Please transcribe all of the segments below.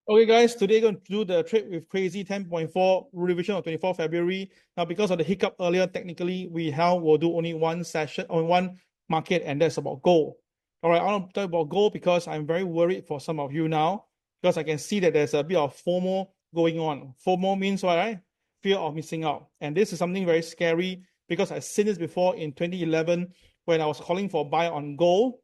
Okay, guys, today going to do the trade with CRAZI 10.4 revision of 24 February. Now, because of the hiccup earlier, technically, will do only one session on one market, and that's about gold. All right, I want to talk about gold because I'm very worried for some of you now because I can see that there's a bit of FOMO going on. FOMO means what, right? Fear of missing out. And this is something very scary because I've seen this before in 2011 when I was calling for buy on gold,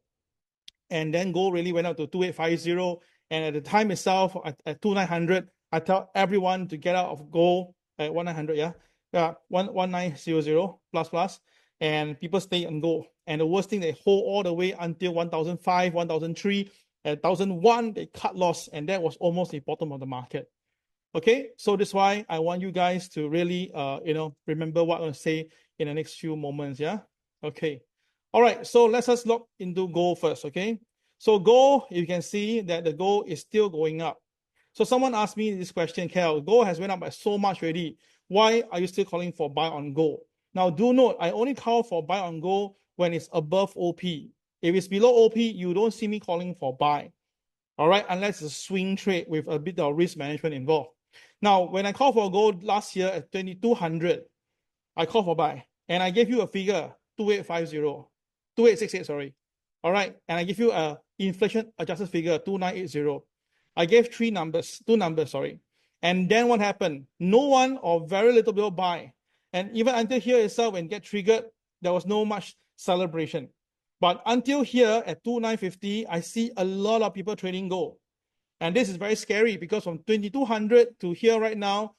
and then gold really went up to 2850. And at the time itself, at 2900, I tell everyone to get out of gold at 1900, yeah, 1900 plus, and people stay on gold. And the worst thing, they hold all the way until 1005, 1003, at 1001, they cut loss, and that was almost the bottom of the market. Okay, so that's why I want you guys to really, remember what I'm going to say in the next few moments. Yeah. Okay. All right. So let's just look into gold first. Okay. So gold, you can see that the gold is still going up. So someone asked me this question, Cal, gold has went up by so much already. Why are you still calling for buy on gold? Now, do note, I only call for buy on gold when it's above OP. If it's below OP, you don't see me calling for buy. All right, unless it's a swing trade with a bit of risk management involved. Now, when I called for gold last year at 2200, I called for buy, and I gave you a figure 2868, sorry. All right, and I give you a inflation adjusted figure 2980. I gave two numbers, sorry. And then what happened? No one or very little people buy. And even until here itself, when it get triggered, there was no much celebration. But until here at 2950, I see a lot of people trading gold. And this is very scary because from 2200 to here right now,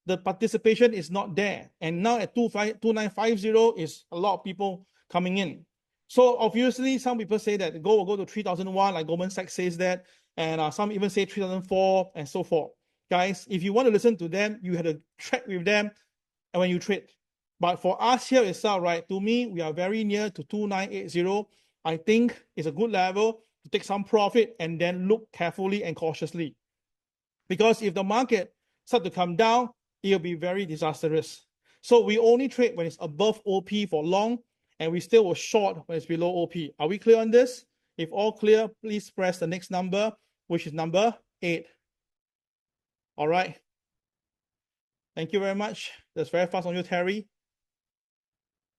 the participation is not there. And now at 2950 is a lot of people coming in. So obviously, some people say that gold will go to 3001, like Goldman Sachs says that. And some even say 3004 and so forth. Guys, if you want to listen to them, you have to track with them when you trade. But for us here itself, right, to me, we are very near to 2980. I think it's a good level to take some profit and then look carefully and cautiously. Because if the market starts to come down, it'll be very disastrous. So we only trade when it's above OP for long, and we still will short when it's below OP. Are we clear on this? If all clear, please press the next number, which is number 8. All right. Thank you very much. That's very fast on you, Terry.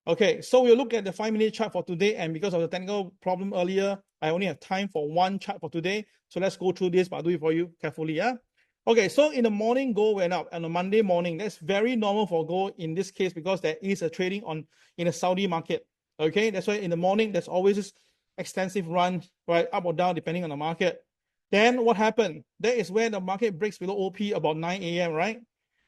Okay, so we'll look at the 5-minute chart for today, and because of the technical problem earlier, I only have time for one chart for today. So let's go through this, but I'll do it for you carefully, yeah? Okay, so in the morning, gold went up, and on Monday morning, that's very normal for gold in this case because there is a trading in the Saudi market. Okay, that's why in the morning, there's always this extensive run, right, up or down, depending on the market. Then what happened? That is where the market breaks below OP about 9 a.m., right?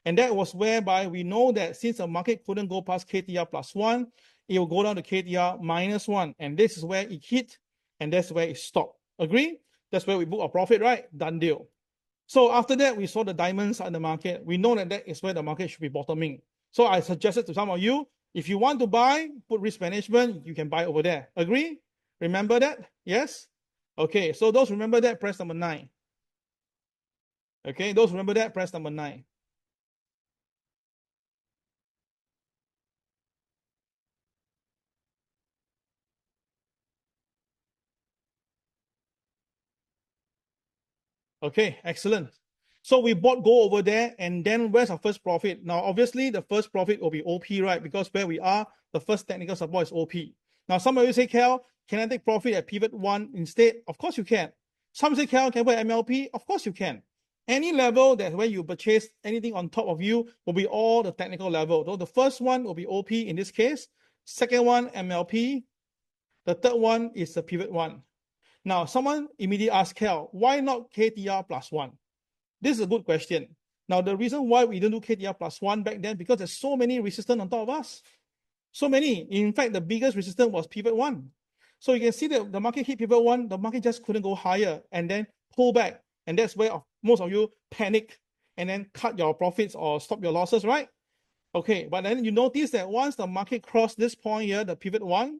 And that was whereby we know that since the market couldn't go past KTR plus 1, it will go down to KTR minus 1. And this is where it hit, and that's where it stopped. Agree? That's where we book our profit, right? Done deal. So after that, we saw the diamonds in the market. We know that that is where the market should be bottoming. So I suggested to some of you, if you want to buy, put risk management, you can buy over there. Agree? Remember that? Yes? Okay, so those remember that, press number 9. Okay, those remember that, press number 9. Okay, excellent. So we bought gold over there, and then where's our first profit? Now, obviously, the first profit will be OP, right? Because where we are, the first technical support is OP. Now, some of you say, Cal, can I take profit at pivot 1 instead? Of course you can. Some say, Cal, can I buy MLP? Of course you can. Any level that where you purchase anything on top of you will be all the technical level. So the first one will be OP in this case. Second one, MLP. The third one is the pivot 1. Now, someone immediately asked, Cal, why not KTR plus 1? This is a good question. Now, the reason why we didn't do KTR plus 1 back then, because there's so many resistance on top of us. So many. In fact, the biggest resistance was pivot 1. So you can see that the market hit pivot 1, the market just couldn't go higher and then pull back. And that's where most of you panic and then cut your profits or stop your losses, right? Okay, but then you notice that once the market crossed this point here, the pivot 1,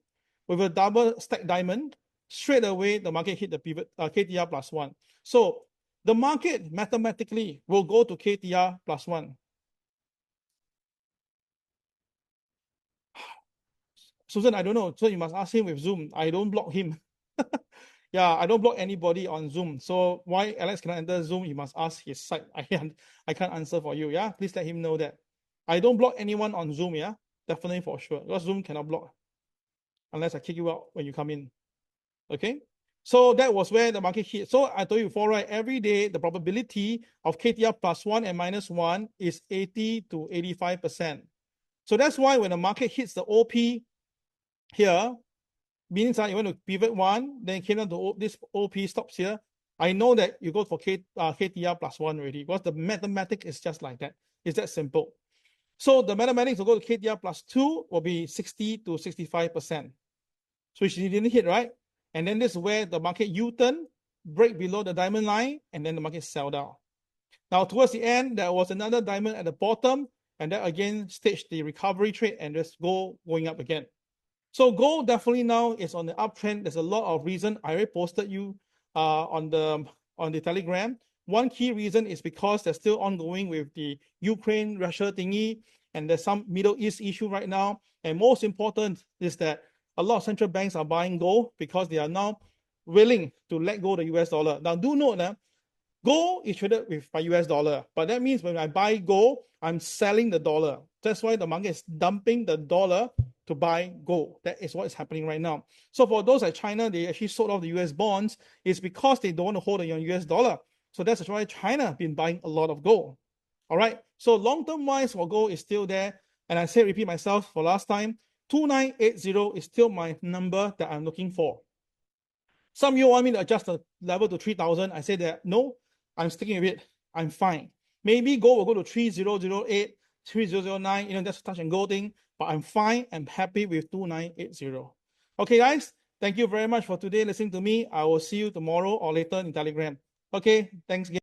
with a double stack diamond, straight away the market hit the pivot KTR plus 1. So the market mathematically will go to KTR plus 1. Susan, I don't know. So you must ask him with Zoom. I don't block him. Yeah, I don't block anybody on Zoom. So why Alex cannot enter Zoom? You must ask his side. I can't answer for you. Yeah, please let him know that. I don't block anyone on Zoom. Yeah, definitely for sure. Because Zoom cannot block unless I kick you out when you come in. Okay. So that was where the market hit. So I told you before, right? Every day the probability of KTR +1 and -1 is 80 to 85%. So that's why when the market hits the OP here, means that you want to pivot one, then came down to this OP stops here. I know that you go for KTR +1 already because the mathematics is just like that. It's that simple. So the mathematics will go to KTR +2 will be 60 to 65%. So she didn't hit, right? And then this is where the market U-turn, break below the diamond line, and then the market sell down. Now towards the end, there was another diamond at the bottom, and that again staged the recovery trade and just going up again. So gold definitely now is on the uptrend. There's a lot of reason. I already posted you on the Telegram. One key reason is because they're still ongoing with the Ukraine-Russia thingy, and there's some Middle East issue right now. And most important is that a lot of central banks are buying gold because they are now willing to let go the US dollar. Now do note that gold is traded with by US dollar, but that means when I buy gold, I'm selling the dollar. That's why the market is dumping the dollar to buy gold. That is what is happening right now. So for those like China, they actually sold off the US bonds. It's because they don't want to hold the US dollar. So that's why China has been buying a lot of gold. All right. So long-term wise for gold is still there. And I say, repeat myself for last time, 2980 is still my number that I'm looking for. Some of you want me to adjust the level to 3,000. I say that no, I'm sticking with it. I'm fine. Maybe gold will go to 3008, 3009, that's touch and go thing, but I'm fine. I'm happy with 2980. Okay, guys, thank you very much for today listening to me. I will see you tomorrow or later in Telegram. Okay, thanks again.